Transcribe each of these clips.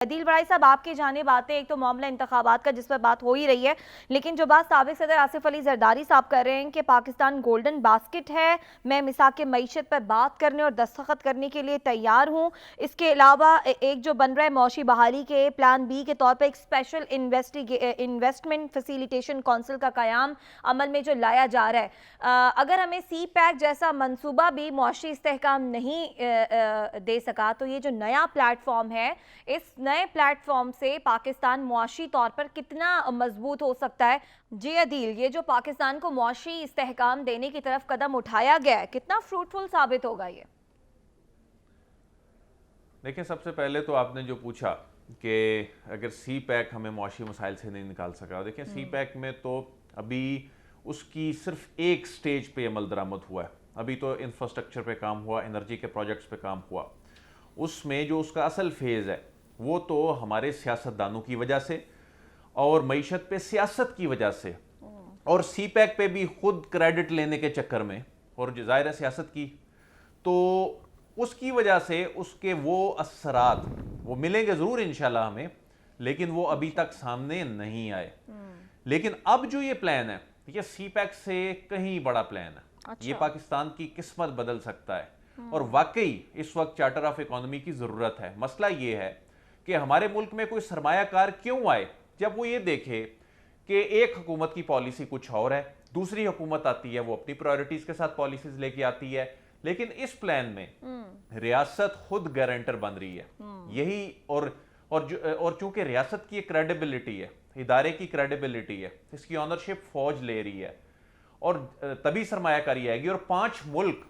عدیل بڑائی صاحب، آپ کی جانب آتے ایک تو معاملہ انتخابات کا جس پر بات ہو ہی رہی ہے، لیکن جو بات سابق صدر آصف علی زرداری صاحب کر رہے ہیں کہ پاکستان گولڈن باسکٹ ہے، میں مساق معیشت پر بات کرنے اور دستخط کرنے کے لیے تیار ہوں۔ اس کے علاوہ ایک جو بن رہا ہے معاشی بحالی کے پلان بی کے طور پر ایک اسپیشل انویسٹمنٹ فیسیلیٹیشن کونسل کا قیام عمل میں جو لایا جا رہا ہے، اگر ہمیں سی پیک جیسا منصوبہ بھی معاشی استحکام نہیں دے سکا تو یہ جو نیا پلیٹ فارم ہے، اس نئے پلیٹ فارم سے پاکستان معاشی طور پر کتنا مضبوط ہو سکتا ہے؟ جی عدیل، یہ جو پاکستان کو معاشی استحکام دینے کی طرف قدم اٹھایا گیا ہے، کتنا فروٹفل ثابت ہوگا یہ؟ دیکھیں، سب سے پہلے تو آپ نے جو پوچھا کہ اگر سی پیک ہمیں معاشی مسائل سے نہیں نکال سکا، دیکھیں سی پیک میں تو ابھی اس کی صرف ایک سٹیج پہ عمل درآمد ہوا ہے۔ ابھی تو انفراسٹرکچر پہ کام ہوا، انرجی کے پروجیکٹس پہ کام ہوا۔ اس میں جو اس کا اصل فیز ہے وہ تو ہمارے سیاستدانوں کی وجہ سے اور معیشت پہ سیاست کی وجہ سے اور سی پیک پہ بھی خود کریڈٹ لینے کے چکر میں اور ظاہر ہے سیاست کی، تو اس کی وجہ سے اس کے وہ اثرات وہ ملیں گے ضرور انشاءاللہ ہمیں، لیکن وہ ابھی تک سامنے نہیں آئے۔ لیکن اب جو یہ پلان ہے، یہ سی پیک سے کہیں بڑا پلان ہے، یہ پاکستان کی قسمت بدل سکتا ہے اور واقعی اس وقت چارٹر آف اکانومی کی ضرورت ہے۔ مسئلہ یہ ہے کہ ہمارے ملک میں کوئی سرمایہ کار کیوں آئے جب وہ یہ دیکھے کہ ایک حکومت کی پالیسی کچھ اور ہے، دوسری حکومت آتی ہے وہ اپنی پرائیورٹیز کے ساتھ پالیسیز لے کے آتی ہے، لیکن اس پلان میں ریاست خود گارنٹر بن رہی ہے۔ یہی اور چونکہ ریاست کی ایک کریڈیبلٹی ہے، ادارے کی کریڈیبلٹی ہے، اس کی آنرشپ فوج لے رہی ہے اور تبھی سرمایہ کاری آئے گی۔ اور 5 ملک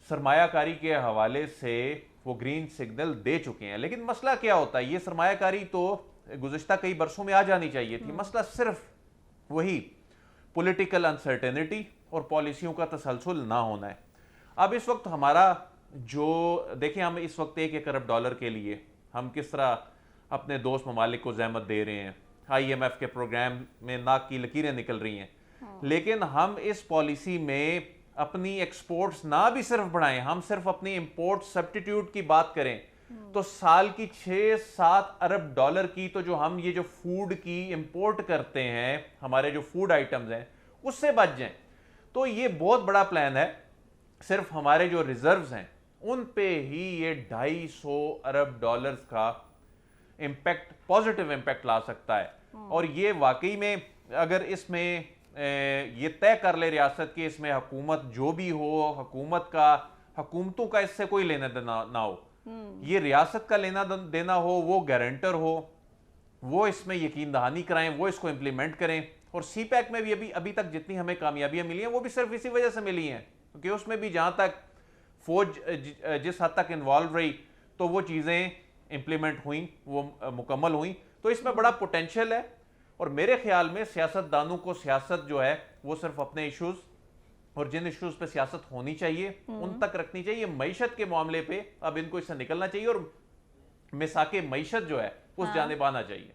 سرمایہ کاری کے حوالے سے وہ گرین سگنل دے چکے ہیں۔ لیکن مسئلہ کیا ہوتا ہے، یہ سرمایہ کاری تو گزشتہ کئی برسوں میں آ جانی چاہیے تھی، مسئلہ صرف وہی پولیٹیکل انسرٹینٹی اور پالیسیوں کا تسلسل نہ ہونا ہے۔ اب اس وقت ہمارا جو دیکھیں، ہم اس وقت $1 ارب کے لیے ہم کس طرح اپنے دوست ممالک کو زحمت دے رہے ہیں، IMF کے پروگرام میں ناک کی لکیریں نکل رہی ہیں، لیکن ہم اس پالیسی میں اپنی ایکسپورٹس نہ بھی صرف بڑھائیں، ہم صرف اپنی امپورٹ سبسٹیٹیوٹ کی بات کریں تو سال کی $6-7 ارب کی تو جو ہم یہ جو فوڈ کی امپورٹ کرتے ہیں، ہمارے جو فوڈ آئٹمز ہیں اس سے بچ جائیں۔ تو یہ بہت بڑا پلان ہے، صرف ہمارے جو ریزروز ہیں ان پہ ہی یہ $250 ارب کا امپیکٹ، پازیٹیو امپیکٹ لا سکتا ہے۔ اور یہ واقعی میں اگر اس میں یہ طے کر لے ریاست کہ اس میں حکومت جو بھی ہو، حکومتوں کا اس سے کوئی لینا دینا نہ ہو، یہ ریاست کا لینا دینا ہو، وہ گارنٹر ہو، وہ اس میں یقین دہانی کرائیں، وہ اس کو امپلیمنٹ کریں۔ اور سی پیک میں بھی ابھی تک جتنی ہمیں کامیابیاں ملی ہیں وہ بھی صرف اسی وجہ سے ملی ہیں کیونکہ اس میں بھی جہاں تک فوج جس حد تک انوالو رہی تو وہ چیزیں امپلیمنٹ ہوئیں، وہ مکمل ہوئیں۔ تو اس میں بڑا پوٹینشل ہے اور میرے خیال میں سیاستدانوں کو سیاست جو ہے وہ صرف اپنے ایشوز اور جن ایشوز پہ سیاست ہونی چاہیے ان تک رکھنی چاہیے۔ معیشت کے معاملے پہ اب ان کو اس سے نکلنا چاہیے اور مساق معیشت جو ہے اس جانب آنا چاہیے۔